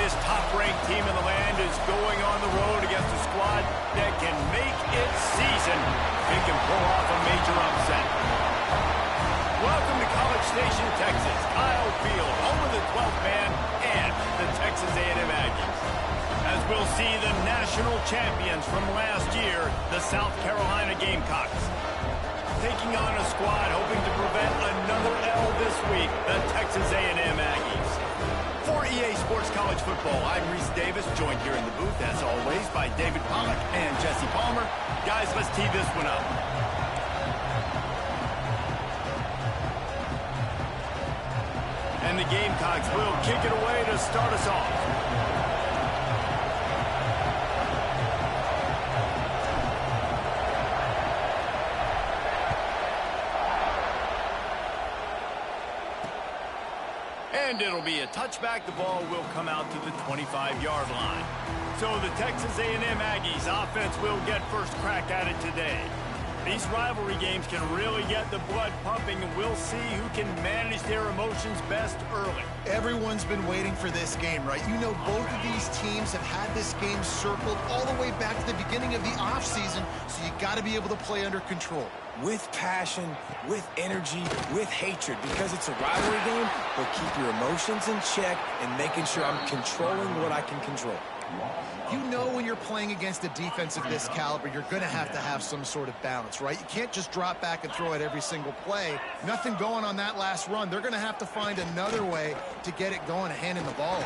this top-ranked team in the land is going on the road against a squad that can make its season. It can pull off a major upset. Welcome to College Station, Texas. Kyle Field, home of the 12th man and the Texas A&M Aggies. As we'll see the national champions from last year, the South Carolina Gamecocks, taking on a squad hoping to prevent another L this week, the Texas A&M Aggies. For EA Sports College Football, I'm Reese Davis, joined here in the booth, as always, by David Pollack and Jesse Palmer. Guys, let's tee this one up. And the Gamecocks will kick it away to start us off. And it'll be a touchback. The ball will come out to the 25-yard line. So the Texas A&M Aggies offense will get first crack at it today. These rivalry games can really get the blood pumping, and we'll see who can manage their emotions best early. Everyone's been waiting for this game, right? You know, both of these teams have had this game circled all the way back to the beginning of the offseason, so you got to be able to play under control. With passion, with energy, with hatred, because it's a rivalry game, but keep your emotions in check and making sure I'm controlling what I can control. You know when you're playing against a defense of this caliber, you're going to have some sort of balance, right? You can't just drop back and throw it every single play. Nothing going on that last run. They're going to have to find another way to get it going and handing the ball.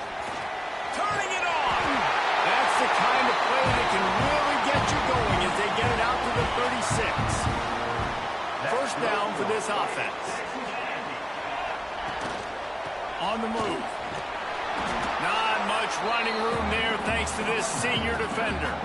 Turning it on! That's the kind of play that can really get you going as they get it out to the 36. First down for this offense. On the move. Not much running room there thanks to this senior defender.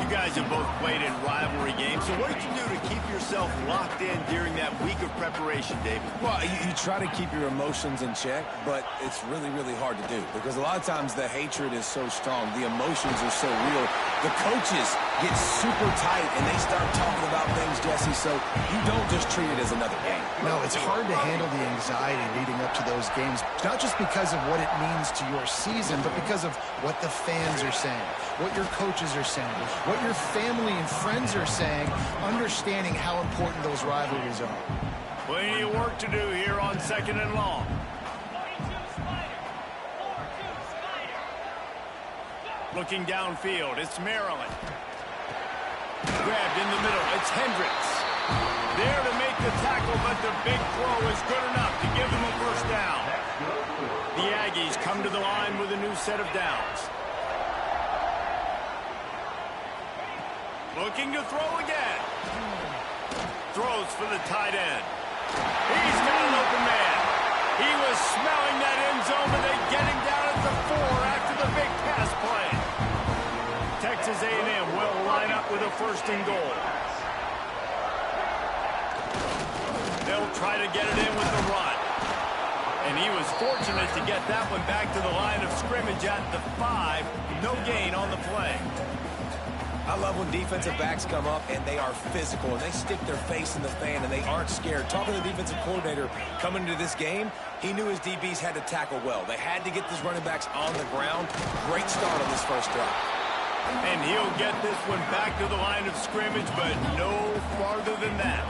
You guys have both played in rivalry games, so what did you do to keep yourself locked in during that week of preparation, David? Well, you try to keep your emotions in check, but it's really, really hard to do because a lot of times the hatred is so strong, the emotions are so real. The coaches get super tight and they start talking about things, Jesse, so you don't just treat it as another game. No, it's hard to handle the anxiety leading up to those games, not just because of what it means to your season, but because of what the fans are saying, what your coaches are saying, what your family and friends are saying, understanding how important those rivalries are. Plenty of work to do here on 2nd and long. Looking downfield, it's Maryland. Grabbed in the middle, it's Hendricks. There to make the tackle, but the big throw is good enough to give them a first down. The Aggies come to the line with a new set of downs. Looking to throw again. Throws for the tight end. He's got an open man. He was smelling that end zone, but they get him down at the 4 after the big pass play. Texas A&M will line up with a first and goal. They'll try to get it in with the run. And he was fortunate to get that one back to the line of scrimmage at the 5. No gain on the play. I love when defensive backs come up and they are physical and they stick their face in the fan and they aren't scared. Talking to the defensive coordinator coming into this game, he knew his DBs had to tackle well. They had to get these running backs on the ground. Great start on this first drive. And he'll get this one back to the line of scrimmage, but no farther than that.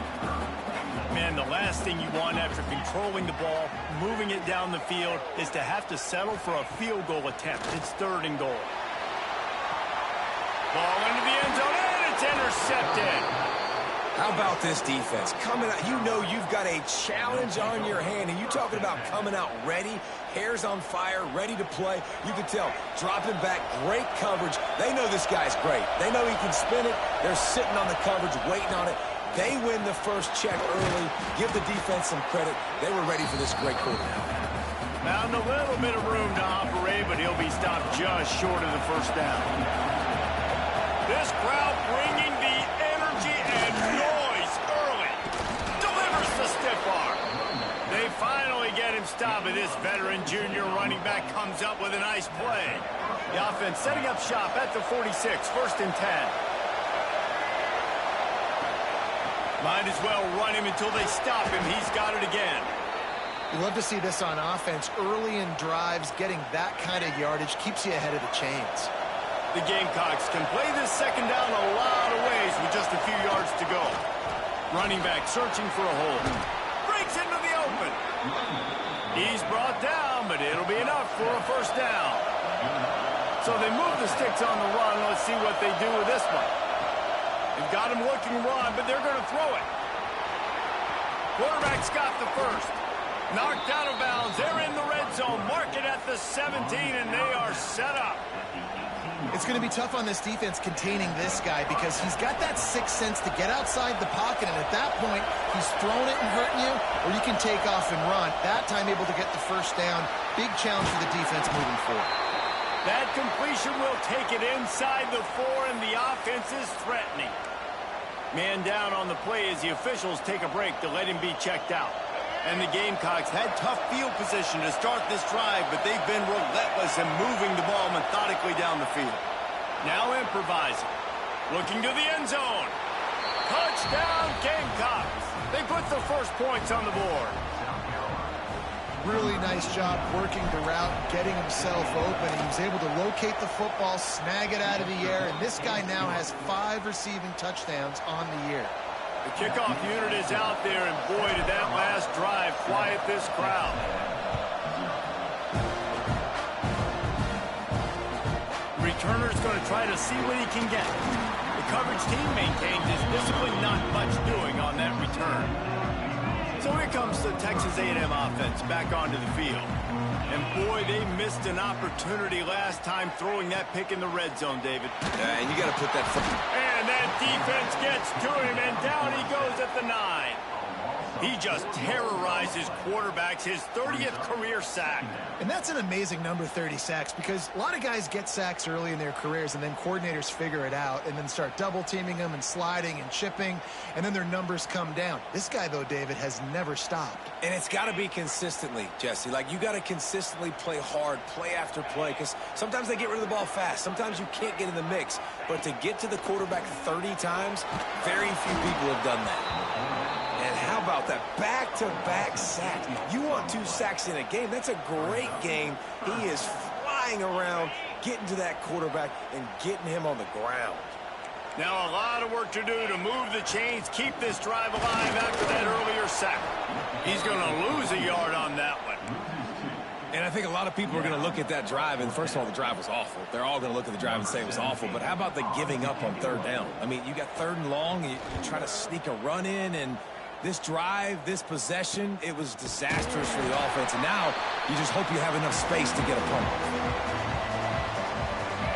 Man, the last thing you want after controlling the ball, moving it down the field, is to have to settle for a field goal attempt. It's 3rd and goal. Ball into the end zone, and it's intercepted. How about this defense? Coming out, you know you've got a challenge on your hand, and you talking about coming out ready, hair's on fire, ready to play. You can tell, dropping back, great coverage. They know this guy's great. They know he can spin it. They're sitting on the coverage, waiting on it. They win the first check early. Give the defense some credit. They were ready for this great quarterback. Found a little bit of room to operate, but he'll be stopped just short of the first down. This crowd bringing the energy and noise early. Delivers the stiff arm. They finally get him stopped, and this veteran junior running back comes up with a nice play. The offense setting up shop at the 46, 1st and 10. Might as well run him until they stop him. He's got it again. You love to see this on offense. Early in drives, getting that kind of yardage keeps you ahead of the chains. The Gamecocks can play this second down a lot of ways with just a few yards to go. Running back searching for a hole. Breaks into the open. He's brought down, but it'll be enough for a first down. So they move the sticks on the run. Let's see what they do with this one. They've got him looking run, but they're going to throw it. Quarterback's got the first. Knocked out of bounds. They're in the red zone. Mark it at the 17, and they are set up. It's going to be tough on this defense containing this guy because he's got that sixth sense to get outside the pocket, and at that point, he's throwing it and hurting you, or you can take off and run. That time able to get the first down. Big challenge for the defense moving forward. That completion will take it inside the 4, and the offense is threatening. Man down on the play as the officials take a break to let him be checked out. And the Gamecocks had tough field position to start this drive, but they've been relentless in moving the ball methodically down the field. Now improvising. Looking to the end zone. Touchdown, Gamecocks. They put the first points on the board. Really nice job working the route, getting himself open. He was able to locate the football, snag it out of the air, and this guy now has 5 receiving touchdowns on the year. The kickoff unit is out there, and boy, did that last drive quiet this crowd. The returner's going to try to see what he can get. The coverage team maintains his discipline, not much doing on that return. So here comes the Texas A&M offense back onto the field. And boy, they missed an opportunity last time throwing that pick in the red zone, David. And you got to put that foot. And that defense gets to him, and down he goes at the 9. He just terrorizes quarterbacks, his 30th career sack. And that's an amazing number, 30 sacks, because a lot of guys get sacks early in their careers, and then coordinators figure it out and then start double-teaming them and sliding and chipping, and then their numbers come down. This guy, though, David, has never stopped. And it's got to be consistently, Jesse. Like, you got to consistently play hard, play after play, because sometimes they get rid of the ball fast. Sometimes you can't get in the mix. But to get to the quarterback 30 times, very few people have done that. And how about that back-to-back sack? You want 2 sacks in a game. That's a great game. He is flying around, getting to that quarterback and getting him on the ground. Now a lot of work to do to move the chains, keep this drive alive after that earlier sack. He's going to lose a yard on that one. And I think a lot of people are going to look at that drive, and first of all, the drive was awful. They're all going to look at the drive and say it was awful, but how about the giving up on 3rd down? I mean, you got 3rd and long, you try to sneak a run in, and this drive, this possession, it was disastrous for the offense, and now you just hope you have enough space to get a punt.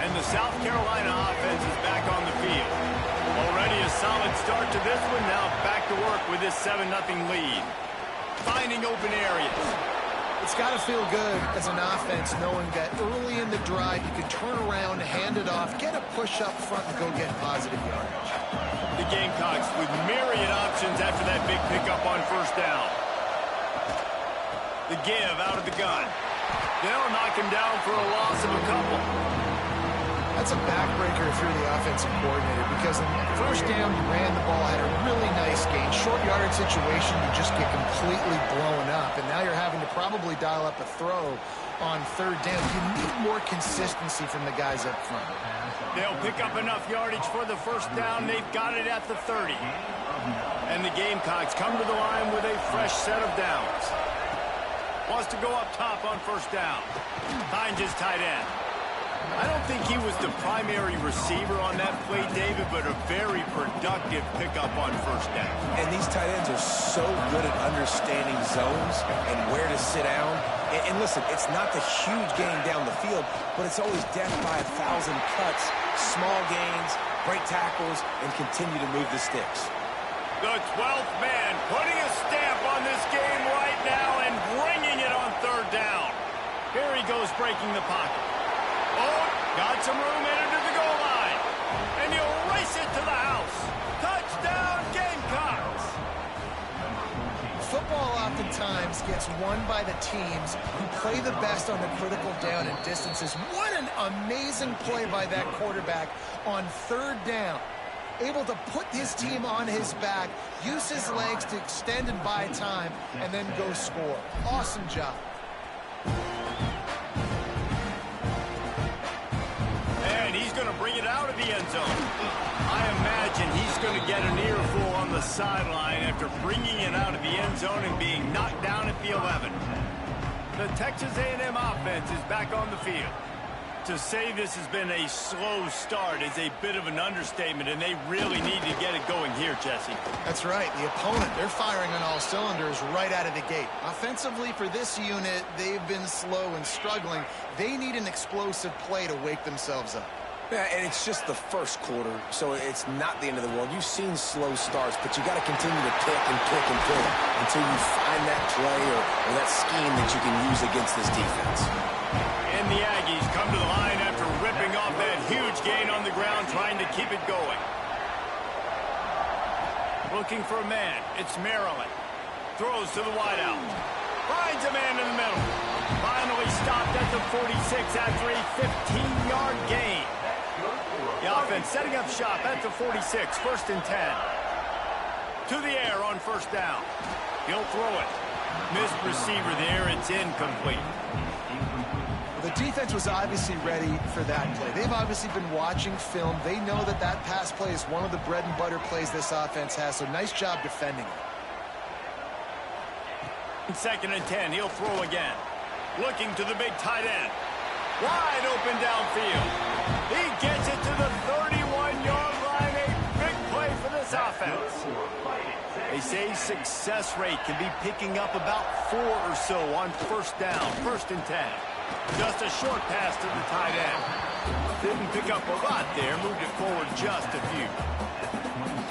And the South Carolina offense is back on the field. Already a solid start to this one, now back to work with this 7-0 lead. Finding open areas. It's got to feel good as an offense knowing that early in the drive you can turn around, hand it off, get a push up front, and go get positive yardage. The Gamecocks with myriad options after that big pickup on 1st down. The give out of the gun. They'll knock him down for a loss of a couple. That's a backbreaker if you're the offensive coordinator, because in 1st down, you ran the ball, had a really nice gain. Short yardage situation, you just get completely blown up, and now you're having to probably dial up a throw on 3rd down. You need more consistency from the guys up front. They'll pick up enough yardage for the 1st down. They've got it at the 30. And the Gamecocks come to the line with a fresh set of downs. Wants to go up top on 1st down. Finds his tight end. I don't think he was the primary receiver on that play, David, but a very productive pickup on 1st down. And these tight ends are so good at understanding zones and where to sit down. And listen, it's not the huge gain down the field, but it's always death by 1,000 cuts, small gains, break tackles, and continue to move the sticks. The 12th man putting a stamp on this game right now and bringing it on 3rd down. Here he goes breaking the pocket. Oh, got some room headed to the goal line. And he'll race it to the house. Touchdown, Gamecocks. Football oftentimes gets won by the teams who play the best on the critical down and distances. What an amazing play by that quarterback on 3rd down. able to put his team on his back, use his legs to extend and buy time, and then go score. Awesome job. And he's going to bring it out of the end zone. I imagine he's going to get an earful on the sideline after bringing it out of the end zone and being knocked down at the 11. The Texas A&M offense is back on the field. To say this has been a slow start is a bit of an understatement, and they really need to get it going here, Jesse. That's right. The opponent, they're firing on all cylinders right out of the gate. Offensively for this unit, they've been slow and struggling. They need an explosive play to wake themselves up. Yeah, and it's just the first quarter, so it's not the end of the world. You've seen slow starts, but you got to continue to pick and pick and pick until you find that play or that scheme that you can use against this defense. And the Aggies come to the line after ripping off that huge gain on the ground, trying to keep it going. Looking for a man. It's Maryland. Throws to the wideout. Finds a man in the middle. Finally stopped at the 46 after a 15-yard gain. The offense setting up shop at the 46, 1st and 10. To the air on 1st down. He'll throw it. Missed receiver there. It's incomplete. The defense was obviously ready for that play. They've obviously been watching film. They know that that pass play is one of the bread and butter plays this offense has, so nice job defending it. 2nd and 10. He'll throw again. Looking to the big tight end. Wide open downfield. He gets it to the 31-yard line. A big play for this offense. They say success rate can be picking up about 4 or so on 1st down, 1st and 10. Just a short pass to the tight end. Didn't pick up a lot there. Moved it forward just a few.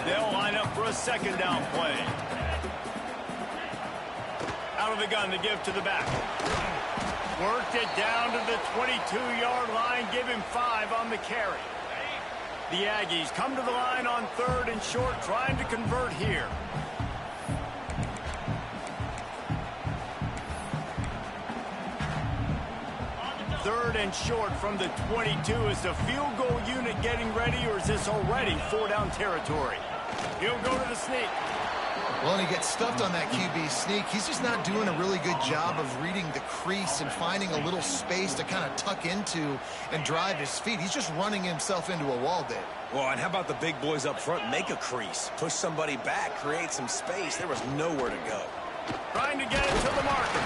They'll line up for a 2nd down play. Out of the gun to give to the back. Worked it down to the 22-yard line. Give him 5 on the carry. The Aggies come to the line on 3rd and short, trying to convert here. Third and short from the 22. Is the field goal unit getting ready, or is this already 4-down territory? He'll go to the sneak. Well, and he gets stuffed on that QB sneak. He's just not doing a really good job of reading the crease and finding a little space to kind of tuck into and drive his feet. He's just running himself into a wall, Dave. Well, and how about the big boys up front? Make a crease. Push somebody back. Create some space. There was nowhere to go. Trying to get it to the marker.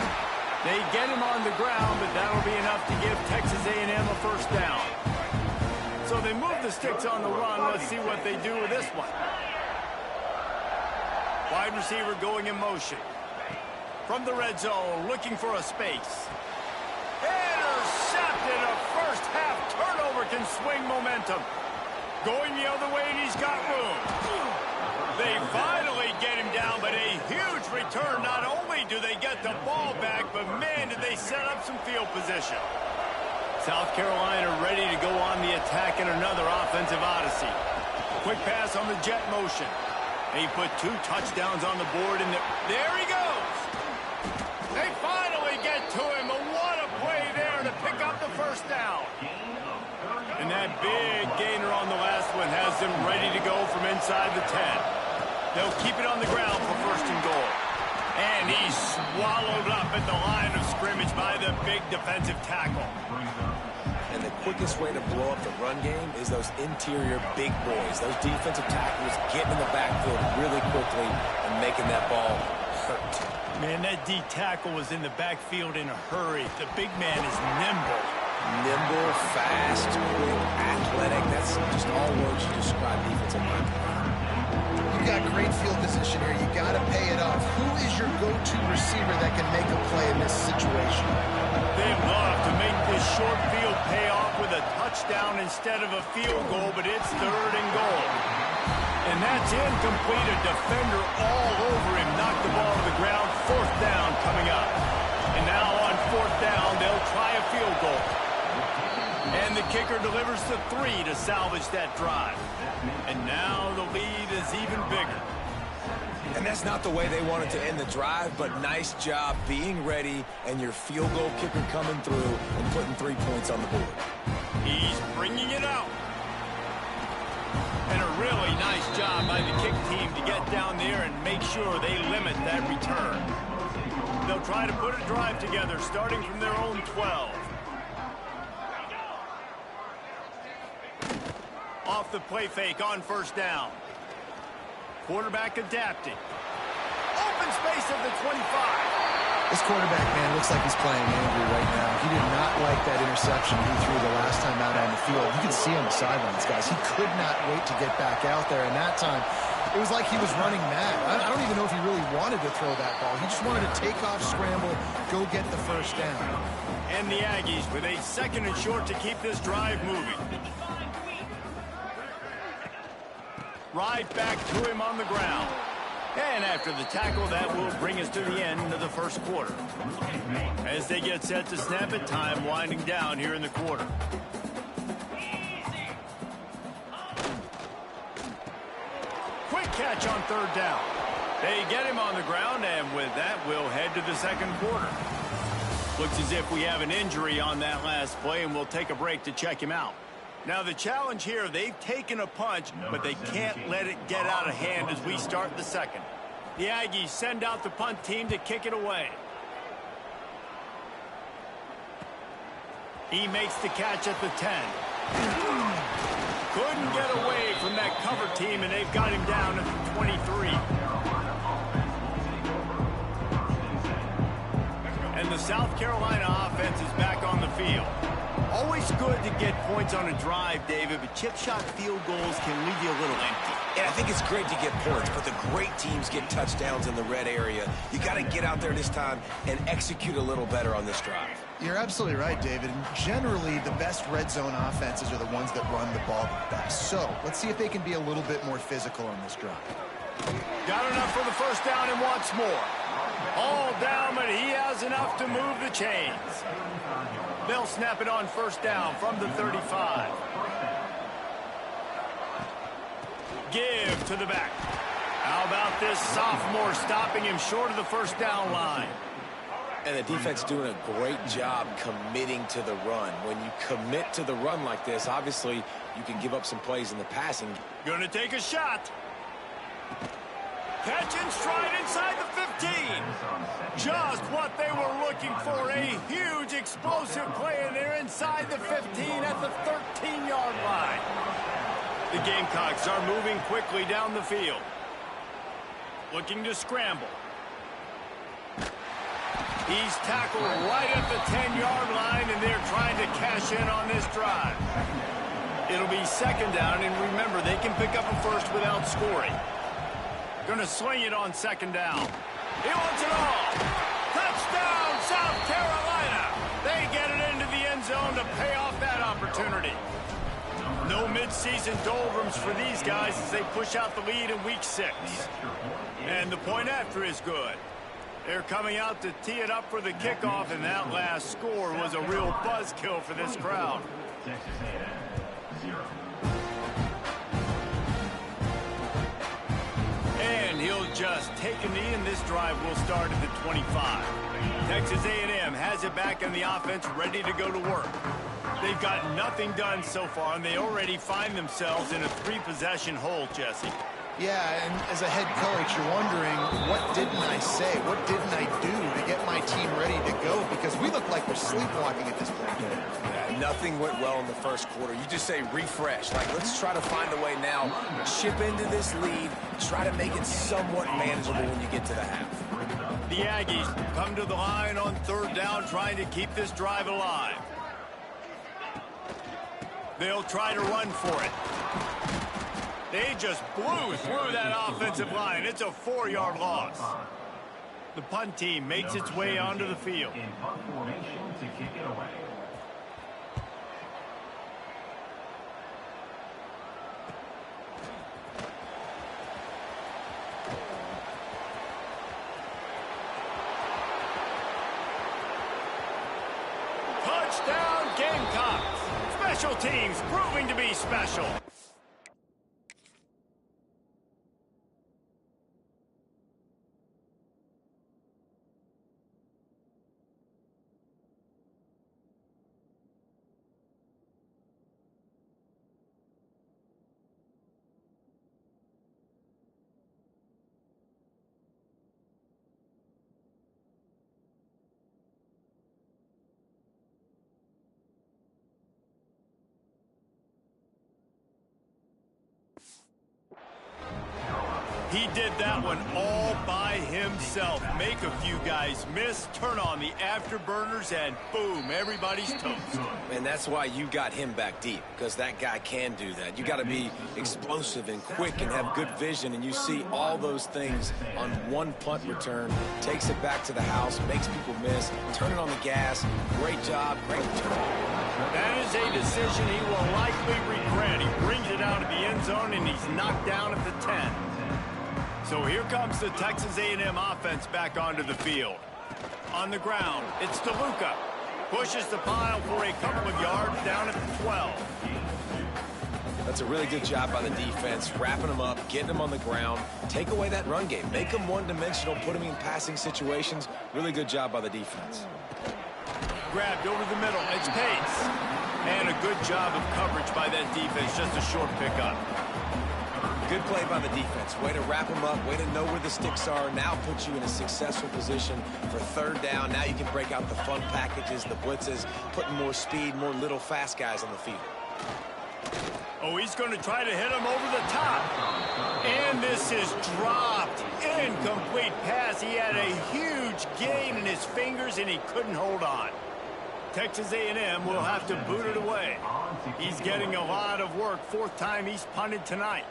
They get him on the ground, but that'll be enough to give Texas A&M a 1st down. So they move the sticks on the run. Let's see what they do with this one. Wide receiver going in motion. From the red zone, looking for a space. Intercepted. A first-half turnover can swing momentum. Going the other way, and he's got room. They finally get him down, but a huge return. Not only do they get the ball back, but, man, did they set up some field position. South Carolina ready to go on the attack in another offensive odyssey. Quick pass on the jet motion. He put 2 touchdowns on the board, and there he goes. They finally get to him. What a play there to pick up the 1st down. And that big gainer on the last one has them ready to go from inside the 10. They'll keep it on the ground for 1st and goal. And he's swallowed up at the line of scrimmage by the big defensive tackle. And the quickest way to blow up the run game is those interior big boys. Those defensive tackles getting in the backfield really quickly and making that ball hurt. Man, that D tackle was in the backfield in a hurry. The big man is nimble. Nimble, fast, quick, athletic. That's just all words to describe defensive line. You got great field position here. You got to pay it off. Who is your go-to receiver that can make a play in this situation? They'd love to make this short field pay off with a touchdown instead of a field goal, but it's 3rd and goal. And that's incomplete. A defender all over him. Knocked the ball to the ground. 4th down coming up. And now on 4th down, they'll try a field goal. And the kicker delivers the 3 to salvage that drive. And now the lead is even bigger. And that's not the way they wanted to end the drive, but nice job being ready and your field goal kicker coming through and putting 3 points on the board. He's bringing it out. And a really nice job by the kick team to get down there and make sure they limit that return. They'll try to put a drive together starting from their own 12. Off the play fake on first down. Quarterback adapting. Open space of the 25. This quarterback, man, looks like he's playing angry right now. He did not like that interception he threw the last time out on the field. You can see on the sidelines, guys. He could not wait to get back out there, and that time, it was like he was running mad. I don't even know if he really wanted to throw that ball. He just wanted to take off, scramble, go get the first down. And the Aggies with a 2nd and short to keep this drive moving. Right back to him on the ground. And after the tackle, that will bring us to the end of the first quarter. As they get set to snap it, time winding down here in the quarter. Quick catch on 3rd down. They get him on the ground, and with that, we'll head to the 2nd quarter. Looks as if we have an injury on that last play, and we'll take a break to check him out. Now the challenge here, they've taken a punch, but they can't let it get out of hand as we start the 2nd. The Aggies send out the punt team to kick it away. He makes the catch at the 10. Couldn't get away from that cover team, and they've got him down at the 23. And the South Carolina offense is back on the field. Always good to get points on a drive, David, but chip shot field goals can leave you a little empty. And I think it's great to get points, but the great teams get touchdowns in the red area. You got to get out there this time and execute a little better on this drive. You're absolutely right, David. And generally, the best red zone offenses are the ones that run the ball the best. So let's see if they can be a little bit more physical on this drive. Got enough for the first down and wants more. All down, but he has enough to move the chains. They'll snap it on first down from the 35. Give to the back. How about this sophomore stopping him short of the first down line? And the defense doing a great job committing to the run. When you commit to the run like this, obviously you can give up some plays in the passing. Gonna take a shot. Catch and stride inside the 15. Just what they were looking for. A huge explosive play, and they're inside the 15 at the 13-yard line. The Gamecocks are moving quickly down the field. Looking to scramble. He's tackled right at the 10-yard line, and they're trying to cash in on this drive. It'll be 2nd down, and remember, they can pick up a first without scoring. Going to swing it on 2nd down. He wants it all. Touchdown, South Carolina. They get it into the end zone to pay off that opportunity. No midseason doldrums for these guys as they push out the lead in week 6. And the point after is good. They're coming out to tee it up for the kickoff, and that last score was a real buzzkill for this crowd. And he'll just take a knee, and this drive will start at the 25. Texas A&M has it back in the offense, ready to go to work. They've got nothing done so far, and they already find themselves in a 3-possession hole, Jesse. Yeah, and as a head coach, you're wondering, what didn't I say? What didn't I do to get my team ready to go? Because we look like we're sleepwalking at this point. Yeah, nothing went well in the first quarter. You just say refresh. Like, let's try to find a way now. Chip into this lead. Try to make it somewhat manageable when you get to the half. The Aggies come to the line on 3rd down, trying to keep this drive alive. They'll try to run for it. They just blew through that offensive line. It's a 4-yard loss. The punt team makes its way onto the field. In punt formation to kick it away. Touchdown, Gamecocks. Special teams proving to be special. He did that one all by himself. Make a few guys miss, turn on the afterburners, and boom, everybody's toast. And that's why you got him back deep, because that guy can do that. You got to be explosive and quick and have good vision, and you see all those things on one punt return. Takes it back to the house, makes people miss, turning on the gas. Great job, great return. That is a decision he will likely regret. He brings it out of the end zone, and he's knocked down at the 10. So here comes the Texas A&M offense back onto the field. On the ground, it's DeLuca. Pushes the pile for a couple of yards down at the 12. That's a really good job by the defense, wrapping them up, getting them on the ground. Take away that run game. Make them one-dimensional, put them in passing situations. Really good job by the defense. Grabbed over the middle. It's Pace. And a good job of coverage by that defense. Just a short pickup. Good play by the defense. Way to wrap them up, way to know where the sticks are. Now put you in a successful position for third down. Now you can break out the fun packages, the blitzes, putting more speed, more little fast guys on the field. Oh, he's going to try to hit him over the top. And this is dropped. Incomplete pass. He had a huge gain in his fingers, and he couldn't hold on. Texas A&M will have to boot it away. He's getting a lot of work. Fourth time he's punted tonight.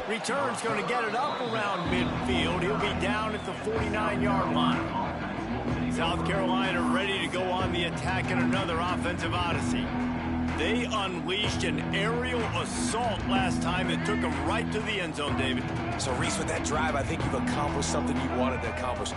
Return's going to get it up around midfield. He'll be down at the 49-yard line. South Carolina ready to go on the attack in another offensive odyssey. They unleashed an aerial assault last time that took them right to the end zone, David. So, Reese, with that drive, I think you've accomplished something you wanted to accomplish.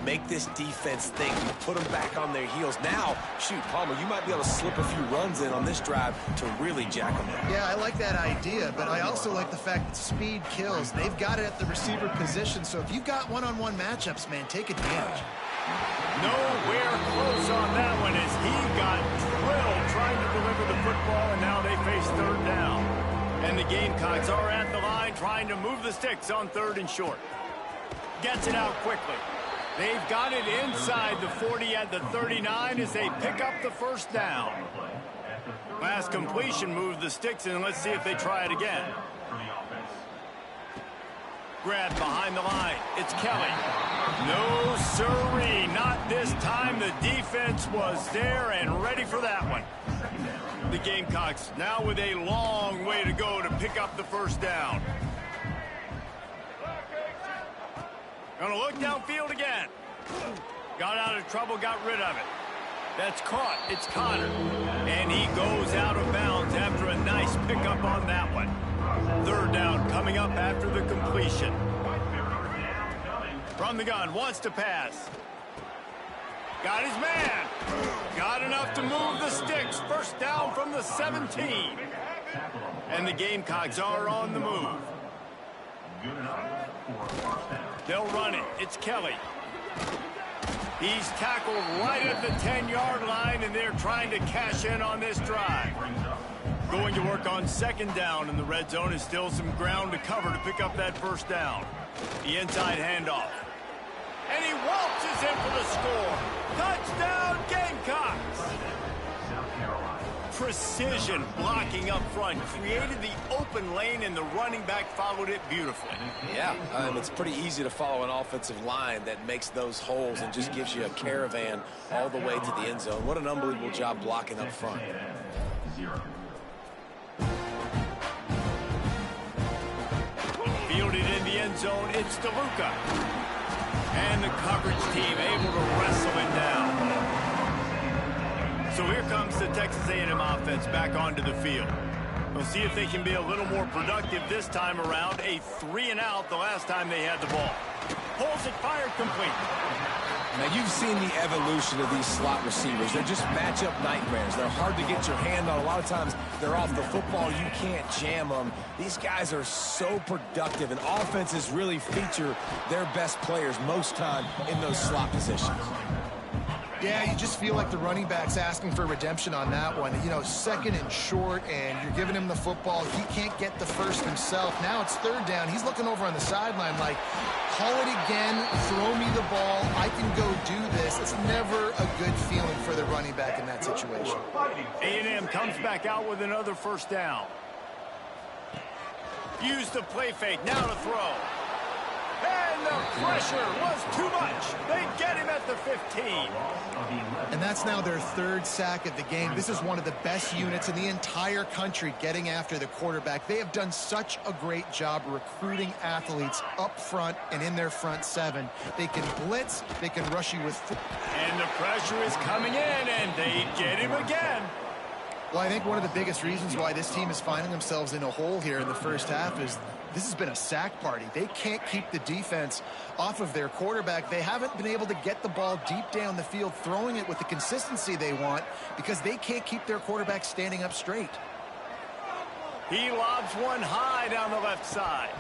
Make this defense think. Put them back on their heels. Now, shoot, Palmer, you might be able to slip a few runs in on this drive to really jack them up. Yeah, I like that idea, but I also like the fact that speed kills. They've got it at the receiver position, so if you've got one-on-one matchups, man, take advantage. Nowhere close on that one as he got drilled trying to deliver the football, and now they face third down. And the Gamecocks are at the line trying to move the sticks on third and short. Gets it out quickly. They've got it inside the 40 at the 39 as they pick up the first down. Last completion moved the sticks, and let's see if they try it again. Grabbed behind the line. It's Kelly. No siree, not this time. The defense was there and ready for that one. The Gamecocks now with a long way to go to pick up the first down. Gonna look downfield again. Got out of trouble, got rid of it. That's caught. It's Connor. And he goes out of bounds after a nice pickup on that one. Third down coming up after the completion. From the gun, wants to pass. Got his man. Got enough to move the sticks. First down from the 17. And the Gamecocks are on the move. They'll run it. It's Kelly. He's tackled right at the 10-yard line, and they're trying to cash in on this drive. Going to work on second down in the red zone is still some ground to cover to pick up that first down. The inside handoff. And he waltzes in for the score. Touchdown, Gamecocks! Precision blocking up front created the open lane, and the running back followed it beautifully. Yeah, it's pretty easy to follow an offensive line that makes those holes and just gives you a caravan all the way to the end zone. What an unbelievable job blocking up front. Fielded in the end zone, it's DeLuca. And the coverage team able to wrestle it down. So here comes the Texas A&M offense back onto the field. We'll see if they can be a little more productive this time around. A 3-and-out the last time they had the ball. Pulls it, fired, complete. Now, you've seen the evolution of these slot receivers. They're just matchup nightmares. They're hard to get your hand on. A lot of times, they're off the football. You can't jam them. These guys are so productive, and offenses really feature their best players most time in those slot positions. Yeah, you just feel like the running back's asking for redemption on that one. You know, second and short, and you're giving him the football. He can't get the first himself. Now it's third down. He's looking over on the sideline like, call it again, throw me the ball. I can go do this. It's never a good feeling for the running back in that situation. A&M comes back out with another first down. Use the play fake. Now to throw. And the pressure was too much. They get him at the 15. And that's now their third sack of the game. This is one of the best units in the entire country getting after the quarterback. They have done such a great job recruiting athletes up front and in their front seven. They can blitz, they can rush you with... And the pressure is coming in, and they get him again. Well, I think one of the biggest reasons why this team is finding themselves in a hole here in the first half is this has been a sack party. They can't keep the defense off of their quarterback. They haven't been able to get the ball deep down the field, throwing it with the consistency they want because they can't keep their quarterback standing up straight. He lobs one high down the left side.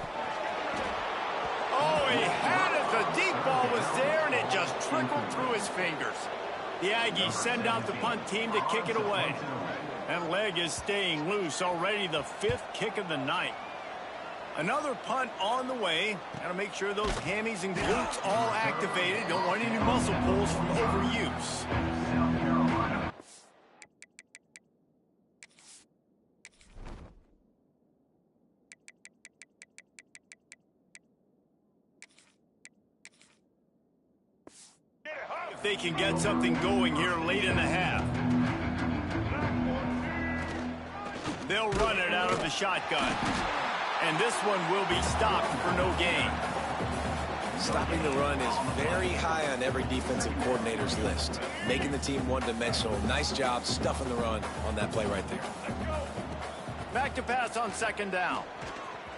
Oh, he had it. The deep ball was there, and it just trickled through his fingers. The Aggies send out the punt team to kick it away. That leg is staying loose, already the fifth kick of the night. Another punt on the way. Got to make sure those hammies and glutes all activated. Don't want any muscle pulls from overuse. If they can get something going here late in the half. They'll run it out of the shotgun. And this one will be stopped for no gain. Stopping the run is very high on every defensive coordinator's list. Making the team one-dimensional. Nice job stuffing the run on that play right there. Back to pass on second down.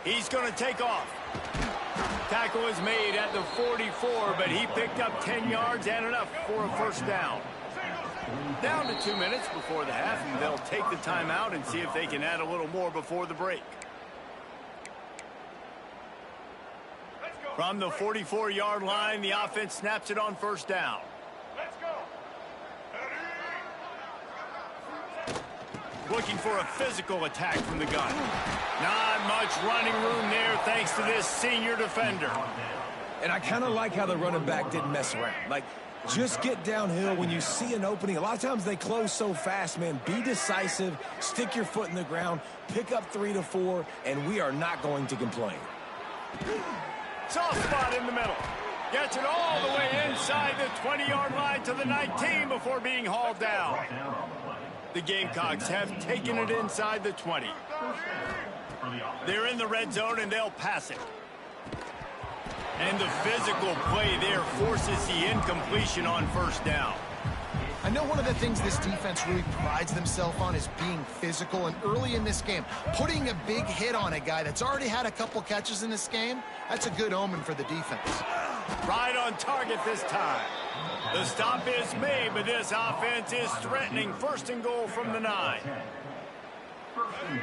He's going to take off. Tackle is made at the 44, but he picked up 10 yards and enough for a first down. Down to 2 minutes before the half, and they'll take the timeout and see if they can add a little more before the break. From the 44-yard line, the offense snaps it on first down. Let's go. Looking for a physical attack from the gun. Not much running room there thanks to this senior defender. And I kind of like how the running back didn't mess around. Like, just get downhill when you see an opening. A lot of times they close so fast, man. Be decisive, stick your foot in the ground, pick up 3 to 4, and we are not going to complain. Soft spot in the middle. Gets it all the way inside the 20-yard line to the 19 before being hauled down. The Gamecocks have taken it inside the 20. They're in the red zone, and they'll pass it. And the physical play there forces the incompletion on first down. I know one of the things this defense really prides themselves on is being physical, and early in this game, putting a big hit on a guy that's already had a couple catches in this game, that's a good omen for the defense. Right on target this time. The stop is made, but this offense is threatening first and goal from the 9.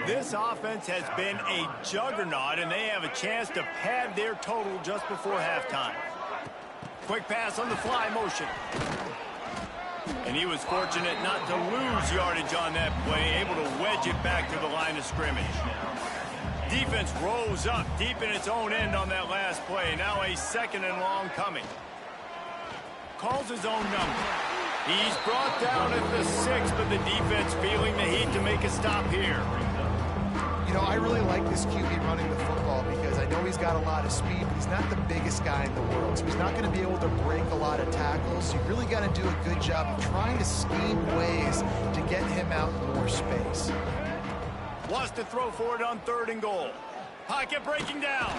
This offense has been a juggernaut, and they have a chance to pad their total just before halftime. Quick pass on the fly motion. And he was fortunate not to lose yardage on that play, able to wedge it back to the line of scrimmage. Defense rose up deep in its own end on that last play. Now a second and long coming. Calls his own number. He's brought down at the 6, but the defense feeling the heat to make a stop here. You know, I really like this QB running the football because I know he's got a lot of speed, but he's not the biggest guy in the world. So he's not going to be able to break a lot of tackles. So you really got to do a good job of trying to scheme ways to get him out in more space. Wants to throw for it on third and goal. Pocket breaking down.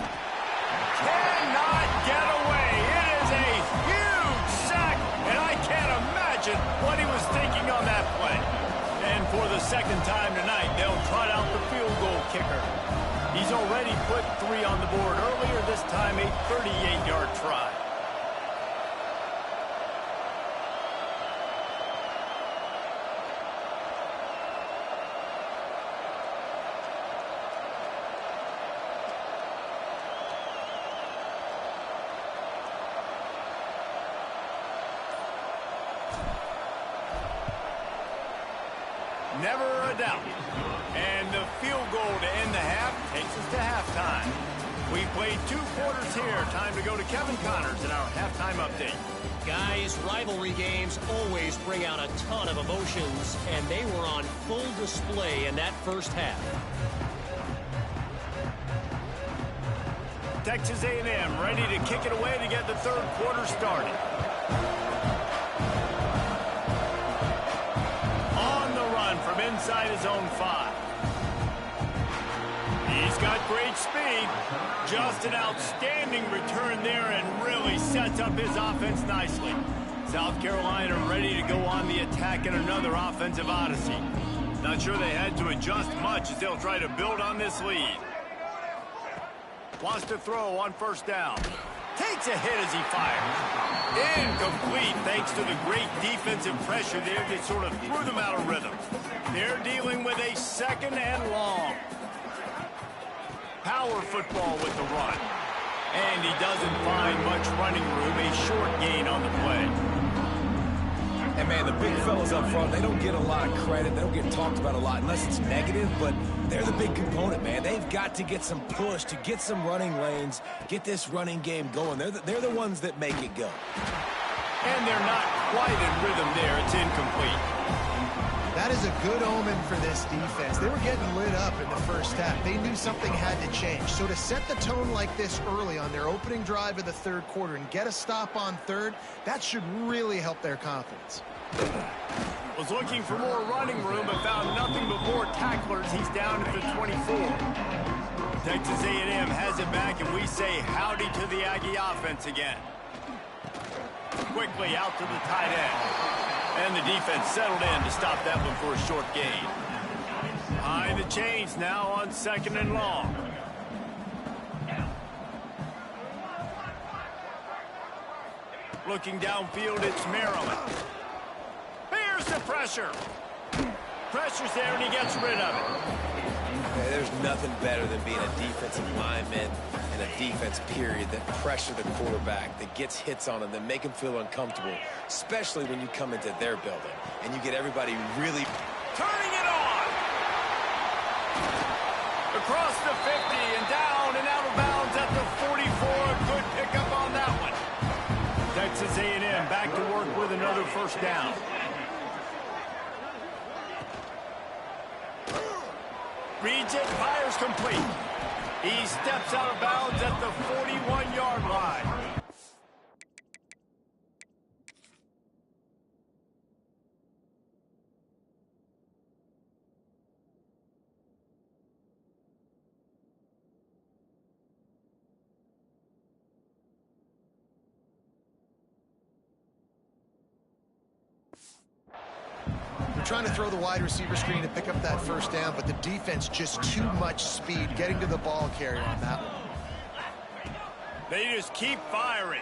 Cannot get away. It is a huge sack, and I can't imagine what he was thinking on that play. And for the second time tonight, they'll trot out the field goal kicker. He's already put 3 on the board earlier, this time a 38-yard try. never a doubt. And the field goal to end the half takes us to halftime. We played 2 quarters here. Time to go to Kevin Connors in our halftime update. Guys, rivalry games always bring out a ton of emotions, and they were on full display in that first half. Texas A&M ready to kick it away to get the third quarter started. On the run from inside his own 5. He's got great speed. Just an outstanding return there and really sets up his offense nicely. South Carolina ready to go on the attack in another offensive odyssey. Not sure they had to adjust much as they'll try to build on this lead. Wants to throw on first down. Takes a hit as he fires. Incomplete thanks to the great defensive pressure there that sort of threw them out of rhythm. They're dealing with a second and long. Power football with the run. And he doesn't find much running room. A short gain on the play. And, man, the big fellas up front, they don't get a lot of credit. They don't get talked about a lot unless it's negative, but they're the big component, man. They've got to get some push, to get some running lanes, get this running game going. They're the ones that make it go. And they're not quite in rhythm there. It's incomplete. That is a good omen for this defense. They were getting lit up in the first half. They knew something had to change. So to set the tone like this early on their opening drive of the third quarter and get a stop on third, that should really help their confidence. Was looking for more running room but found nothing but more tacklers. He's down at the 24. Texas A&M has it back, and we say howdy to the Aggie offense again. Quickly out to the tight end. And the defense settled in to stop that one for a short gain. Behind the chains now on second and long. Looking downfield, it's Maryland. Here's the pressure. Pressure's there, and he gets rid of it. Yeah, there's nothing better than being a defensive lineman and a defense period that pressure the quarterback, that gets hits on him, that make him feel uncomfortable, especially when you come into their building and you get everybody really turning it on. Across the 50 and down and out of bounds at the 44. Good pickup on that one. Texas A&M back to work with another first down. Reads it, fires complete. He steps out of bounds at the 41-yard line. Trying to throw the wide receiver screen to pick up that first down, but the defense just too much speed getting to the ball carrier on that one. They just keep firing.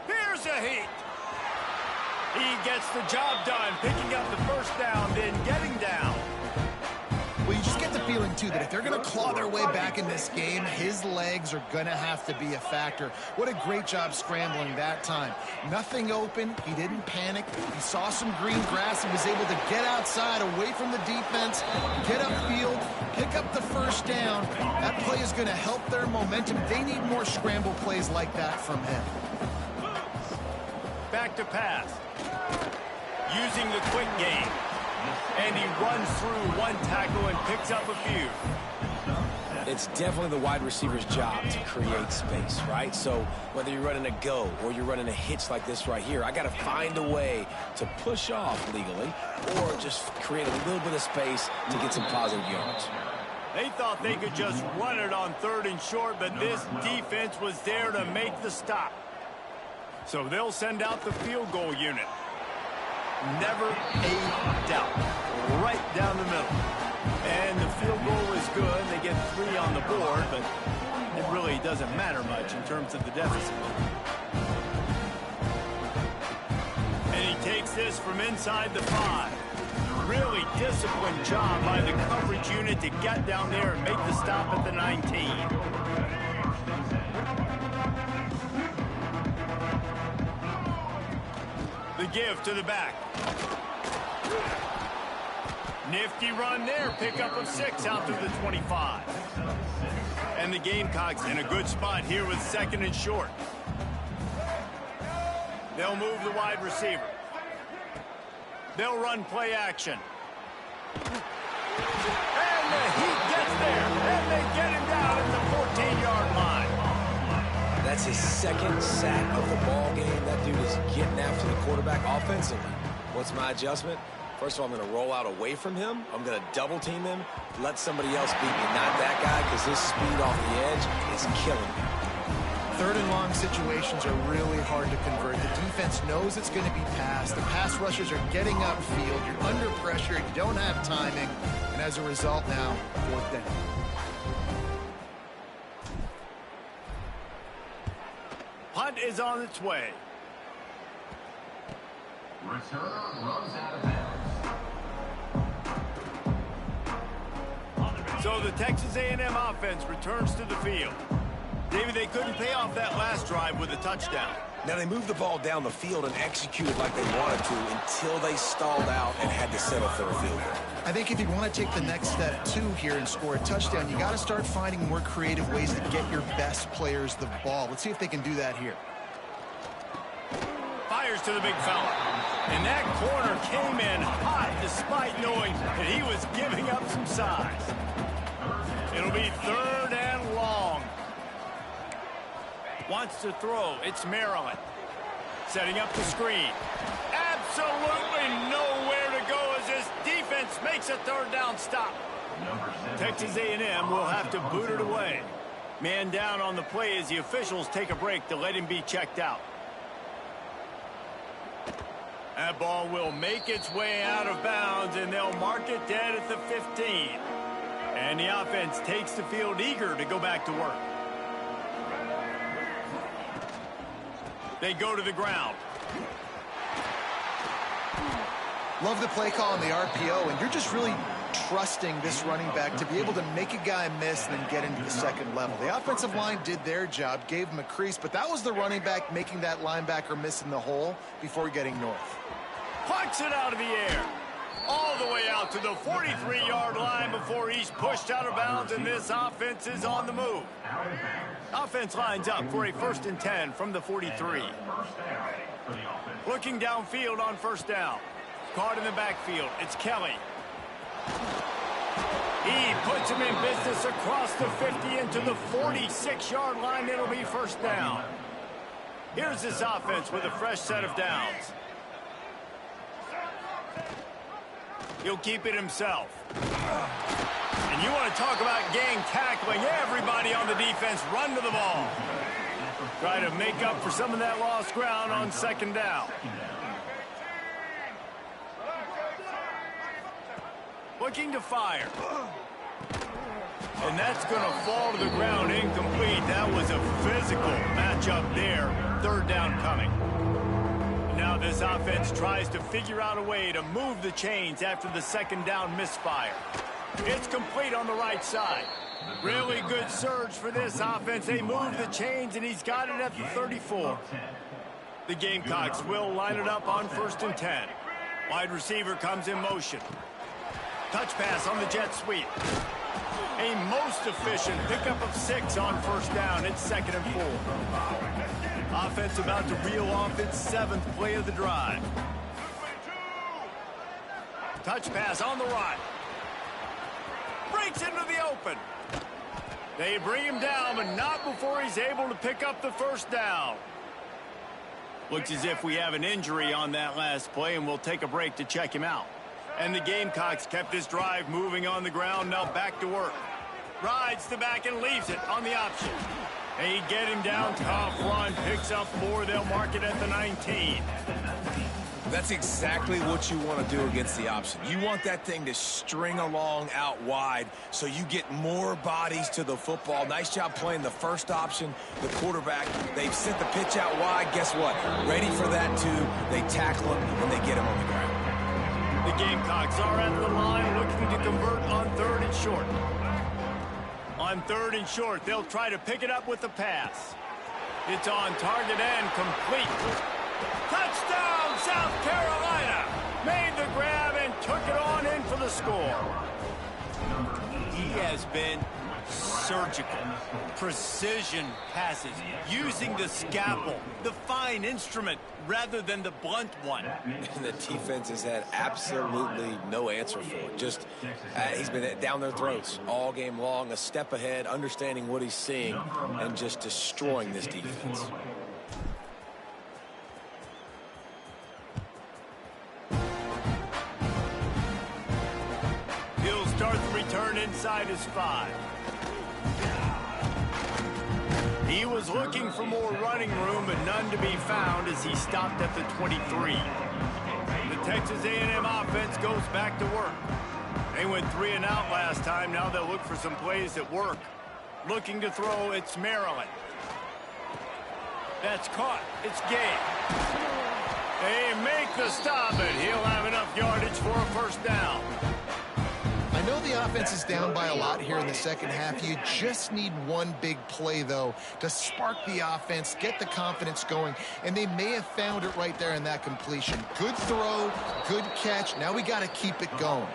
Here's a heat. He gets the job done, picking up the first down, then getting down. Well, you just get the feeling, too, that if they're going to claw their way back in this game, his legs are going to have to be a factor. What a great job scrambling that time. Nothing open. He didn't panic. He saw some green grass. He was able to get outside, away from the defense, get upfield, pick up the first down. That play is going to help their momentum. They need more scramble plays like that from him. Back to pass. Using the quick game. And he runs through one tackle and picks up a few. It's definitely the wide receiver's job to create space, right? So whether you're running a go or you're running a hitch like this right here, I got to find a way to push off legally or just create a little bit of space to get some positive yards. They thought they could just run it on third and short, but this defense was there to make the stop. So they'll send out the field goal unit. Never a doubt. Right down the middle. And the field goal is good. They get 3 on the board, but it really doesn't matter much in terms of the deficit. And he takes this from inside the 5. Really disciplined job by the coverage unit to get down there and make the stop at the 19. The give to the back. Nifty run there. Pickup of 6 out to the 25. And the Gamecocks in a good spot here with 2nd and short. They'll move the wide receiver. They'll run play action. And the Heat gets there. And they get him down at the 14-yard line. That's his 2nd sack of the ball game. That dude is getting after the quarterback offensively. What's my adjustment? First of all, I'm going to roll out away from him. I'm going to double team him. Let somebody else beat me, not that guy, because his speed off the edge is killing me. 3rd and long situations are really hard to convert. The defense knows it's going to be passed. The pass rushers are getting upfield. You're under pressure. You don't have timing. And as a result now, 4th down. Punt is on its way. Returner runs out of bounds. So the Texas A&M offense returns to the field. David, they couldn't pay off that last drive with a touchdown. Now, they moved the ball down the field and executed like they wanted to until they stalled out and had to settle for a field goal. I think if you want to take the next step, too, here and score a touchdown, you got to start finding more creative ways to get your best players the ball. Let's see if they can do that here. Fires to the big fella. And that corner came in hot despite knowing that he was giving up some size. It'll be 3rd and long. Wants to throw. It's Maryland. Setting up the screen. Absolutely nowhere to go as this defense makes a 3rd down stop. Texas A&M will have to boot it away. Man down on the play as the officials take a break to let him be checked out. That ball will make its way out of bounds, and they'll mark it dead at the 15. And the offense takes the field eager to go back to work. They go to the ground. Love the play call on the RPO, and you're just really trusting this running back to be able to make a guy miss and then get into the 2nd level. The offensive line did their job, gave him a crease, but that was the running back making that linebacker miss in the hole before getting north. Plucks it out of the air. All the way out to the 43-yard line before he's pushed out of bounds, and this offense is on the move. Offense lines up for a 1st and 10 from the 43. Looking downfield on 1st down. Caught in the backfield. It's Kelly. He puts him in business across the 50 into the 46-yard line. It'll be 1st down. Here's this offense with a fresh set of downs. He'll keep it himself. And you want to talk about gang tackling. Everybody on the defense run to the ball. Try to make up for some of that lost ground on 2nd down. Looking to fire. And that's going to fall to the ground incomplete. That was a physical matchup there. 3rd down coming. Now this offense tries to figure out a way to move the chains after the 2nd down misfire. It's complete on the right side. Really good surge for this offense. They move the chains, and he's got it at the 34. The Gamecocks will line it up on 1st and 10. Wide receiver comes in motion. Touch pass on the jet sweep. A most efficient pickup of 6 on 1st down. It's 2nd and 4. Offense about to reel off its 7th play of the drive. Touch pass on the right. Breaks into the open. They bring him down, but not before he's able to pick up the 1st down. Looks as if we have an injury on that last play, and we'll take a break to check him out. And the Gamecocks kept this drive moving on the ground. Now back to work. Rides the back and leaves it on the option. They get him down. Tough run. Picks up 4. They'll mark it at the 19. That's exactly what you want to do against the option. You want that thing to string along out wide so you get more bodies to the football. Nice job playing the 1st option. The quarterback, they've sent the pitch out wide. Guess what? Ready for that, too. They tackle him, and they get him on the ground. The Gamecocks are at the line looking to convert on 3rd and short. On 3rd and short, they'll try to pick it up with the pass. It's on target and complete. Touchdown, South Carolina! Made the grab and took it on in for the score. He has been surgical, precision passes, using the scalpel, the fine instrument, rather than the blunt one. And the defense has had absolutely no answer for it. Just, he's been down their throats all game long, a step ahead, understanding what he's seeing, and just destroying this defense. He'll start the return inside his 5. He was looking for more running room, but none to be found as he stopped at the 23. The Texas A&M offense goes back to work. They went 3 and out last time. Now they'll look for some plays that work. Looking to throw, it's Maryland. That's caught. It's Gay. They make the stop, and he'll have enough yardage for a first down. I know the offense is down by a lot here in the second half. You just need one big play, though, to spark the offense, get the confidence going, and they may have found it right there in that completion. Good throw, good catch. Now we got to keep it going.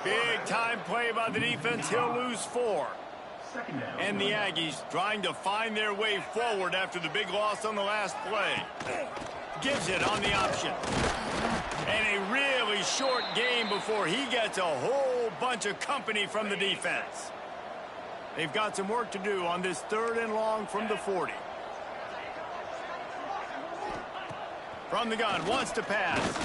Big-time play by the defense. He'll lose 4. And the Aggies trying to find their way forward after the big loss on the last play. Gives it on the option. And a really short game before he gets a whole bunch of company from the defense. They've got some work to do on this 3rd and long from the 40. From the gun, wants to pass.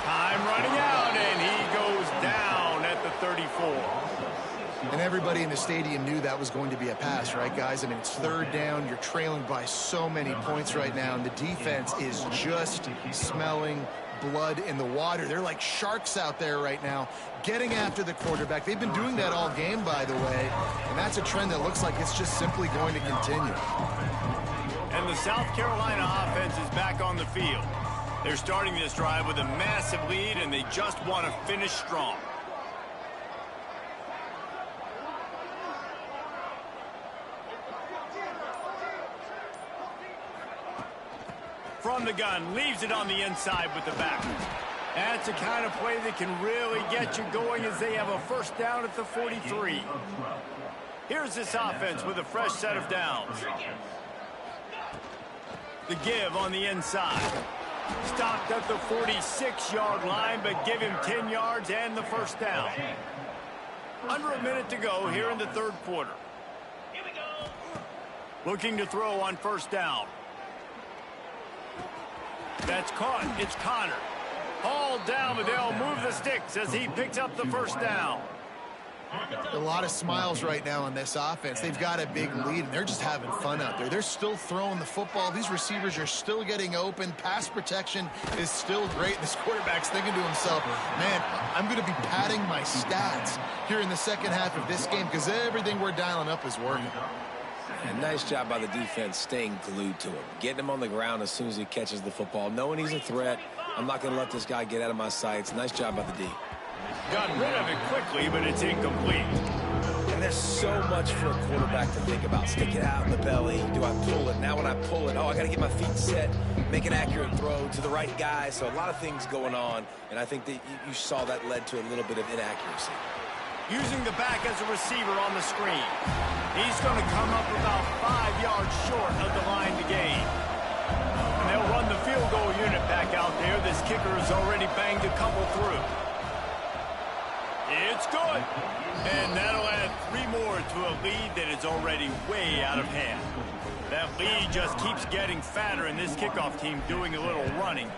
Time running out, and he goes down at the 34. And everybody in the stadium knew that was going to be a pass, right, guys? I mean, it's 3rd down. You're trailing by so many points right now, and the defense is just smelling blood in the water. They're like sharks out there right now, getting after the quarterback. They've been doing that all game, by the way, and that's a trend that looks like it's just simply going to continue. And the South Carolina offense is back on the field. They're starting this drive with a massive lead, and they just want to finish strong. From the gun, leaves it on the inside with the back. That's the kind of play that can really get you going as they have a first down at the 43. Here's this offense with a fresh set of downs. The give on the inside. Stopped at the 46-yard line, but give him 10 yards and the first down. Under a minute to go here in the 3rd quarter. Looking to throw on first down. That's caught. It's Connor. Hauled down, but they'll move the sticks as he picks up the first down. A lot of smiles right now on this offense. They've got a big lead, and they're just having fun out there. They're still throwing the football. These receivers are still getting open. Pass protection is still great. This quarterback's thinking to himself, man, I'm going to be padding my stats here in the second half of this game because everything we're dialing up is working. And nice job by the defense staying glued to him, getting him on the ground as soon as he catches the football, knowing he's a threat. I'm not going to let this guy get out of my sights. Nice job by the D. Got rid of it quickly, but it's incomplete. And there's so much for a quarterback to think about. Stick it out in the belly. Do I pull it? Now when I pull it, oh, I got to get my feet set, make an accurate throw to the right guy. So a lot of things going on, and I think that you saw that led to a little bit of inaccuracy. Using the back as a receiver on the screen. He's going to come up about 5 yards short of the line to gain. And they'll run the field goal unit back out there. This kicker has already banged a couple through. It's good. And that'll add 3 more to a lead that is already way out of hand. That lead just keeps getting fatter, and this kickoff team doing a little running.